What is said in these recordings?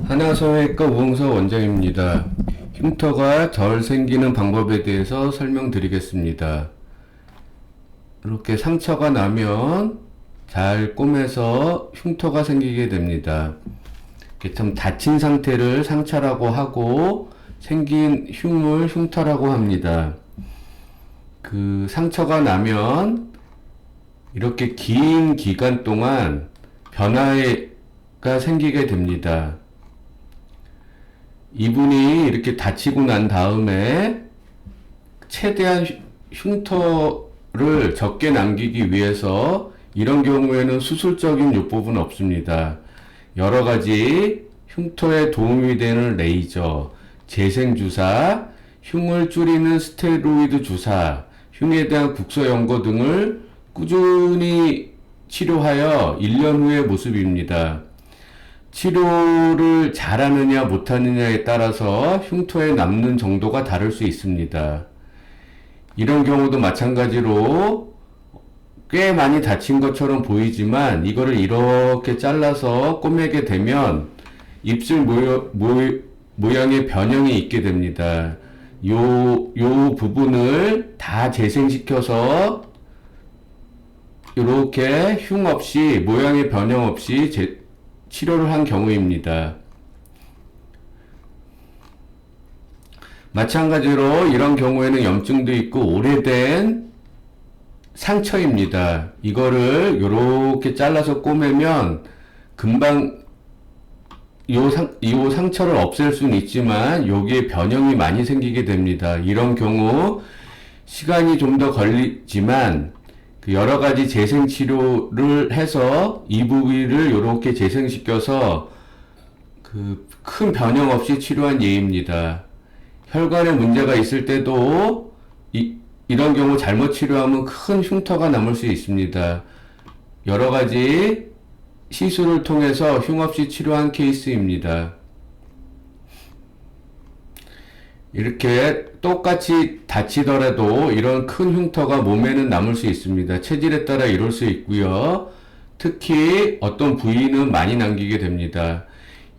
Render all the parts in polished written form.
하나성형외과 우홍석 원장입니다. 흉터가 덜 생기는 방법에 대해서 설명드리겠습니다. 이렇게 상처가 나면 잘 꼬매서 흉터가 생기게 됩니다. 이렇게 좀 다친 상태를 상처라고 하고 생긴 흉을 흉터라고 합니다. 그 상처가 나면 이렇게 긴 기간 동안 변화가 생기게 됩니다. 이분이 이렇게 다치고 난 다음에 최대한 흉터를 적게 남기기 위해서 이런 경우에는 수술적인 요법은 없습니다. 여러 가지 흉터에 도움이 되는 레이저, 재생주사, 흉을 줄이는 스테로이드 주사, 흉에 대한 국소 연고 등을 꾸준히 치료하여 1년 후의 모습입니다. 치료를 잘하느냐 못하느냐에 따라서 흉터에 남는 정도가 다를 수 있습니다. 이런 경우도 마찬가지로 꽤 많이 다친 것처럼 보이지만 이거를 이렇게 잘라서 꼬매게 되면 입술 모양의 변형이 있게 됩니다. 요 부분을 다 재생시켜서 이렇게 흉 없이 모양의 변형 없이 치료를 한 경우입니다. 마찬가지로 이런 경우에는 염증도 있고 오래된 상처입니다. 이거를 이렇게 잘라서 꼬매면 금방 요 상처를 없앨 수는 있지만 여기에 변형이 많이 생기게 됩니다. 이런 경우 시간이 좀 더 걸리지만 여러 가지 재생 치료를 해서 이 부위를 이렇게 재생시켜서 큰 변형 없이 치료한 예입니다. 혈관에 문제가 있을 때도 이런 경우 잘못 치료하면 큰 흉터가 남을 수 있습니다. 여러 가지 시술을 통해서 흉 없이 치료한 케이스입니다. 이렇게 똑같이 다치더라도 이런 큰 흉터가 몸에는 남을 수 있습니다. 체질에 따라 이럴 수 있고요. 특히 어떤 부위는 많이 남기게 됩니다.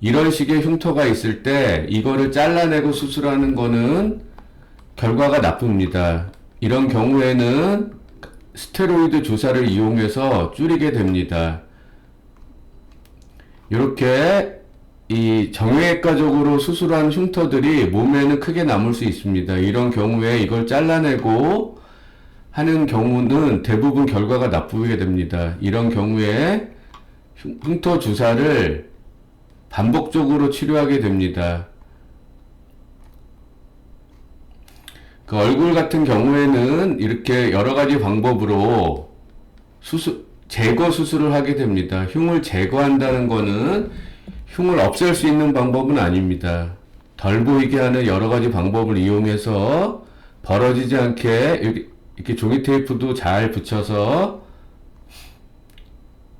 이런 식의 흉터가 있을 때 이거를 잘라내고 수술하는 거는 결과가 나쁩니다. 이런 경우에는 스테로이드 주사를 이용해서 줄이게 됩니다. 이렇게 이 정형외과적으로 수술한 흉터들이 몸에는 크게 남을 수 있습니다. 이런 경우에 이걸 잘라내고 하는 경우는 대부분 결과가 나쁘게 됩니다. 이런 경우에 흉터 주사를 반복적으로 치료하게 됩니다. 그 얼굴 같은 경우에는 이렇게 여러 가지 방법으로 제거 수술을 하게 됩니다. 흉을 제거한다는 거는 흉을 없앨 수 있는 방법은 아닙니다. 덜 보이게 하는 여러 가지 방법을 이용해서 벌어지지 않게 이렇게 종이 테이프도 잘 붙여서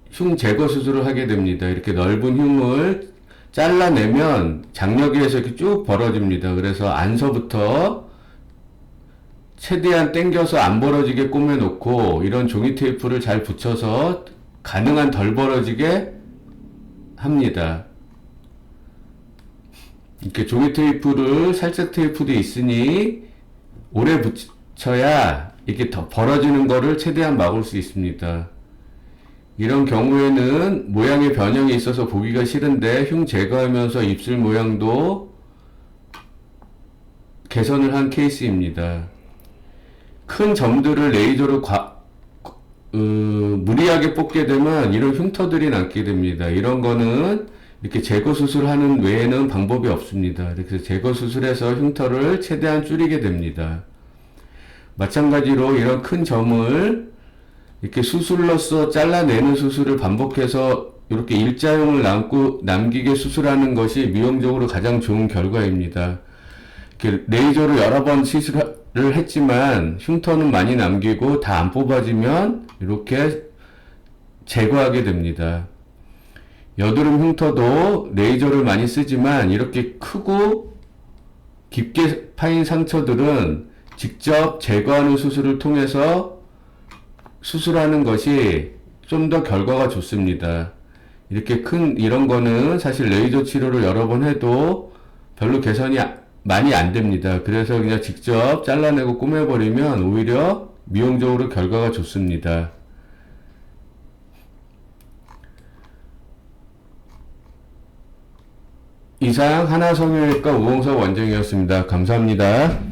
흉 제거 수술을 하게 됩니다. 이렇게 넓은 흉을 잘라내면 장력에서 이렇게 쭉 벌어집니다. 그래서 안서부터 최대한 당겨서 안 벌어지게 꼬매놓고 이런 종이 테이프를 잘 붙여서 가능한 덜 벌어지게 합니다. 이렇게 종이 테이프를 살색 테이프도 있으니 오래 붙여야 이게 더 벌어지는 거를 최대한 막을 수 있습니다. 이런 경우에는 모양의 변형이 있어서 보기가 싫은데 흉 제거하면서 입술 모양도 개선을 한 케이스입니다. 큰 점들을 레이저로 무리하게 뽑게 되면 이런 흉터들이 남게 됩니다. 이런 거는 이렇게 제거 수술하는 외에는 방법이 없습니다. 그래서 제거 수술해서 흉터를 최대한 줄이게 됩니다. 마찬가지로 이런 큰 점을 이렇게 수술로서 잘라내는 수술을 반복해서 이렇게 일자형을 남기게 수술하는 것이 미용적으로 가장 좋은 결과입니다. 이렇게 레이저로 여러 번 시술을 했지만 흉터는 많이 남기고 다 안 뽑아지면 이렇게 제거하게 됩니다. 여드름 흉터도 레이저를 많이 쓰지만 이렇게 크고 깊게 파인 상처들은 직접 제거하는 수술을 통해서 수술하는 것이 좀 더 결과가 좋습니다. 이렇게 큰 이런 거는 사실 레이저 치료를 여러 번 해도 별로 개선이 많이 안 됩니다. 그래서 그냥 직접 잘라내고 꾸며버리면 오히려 미용적으로 결과가 좋습니다. 이상 하나성형외과 우홍석 원장이었습니다. 감사합니다.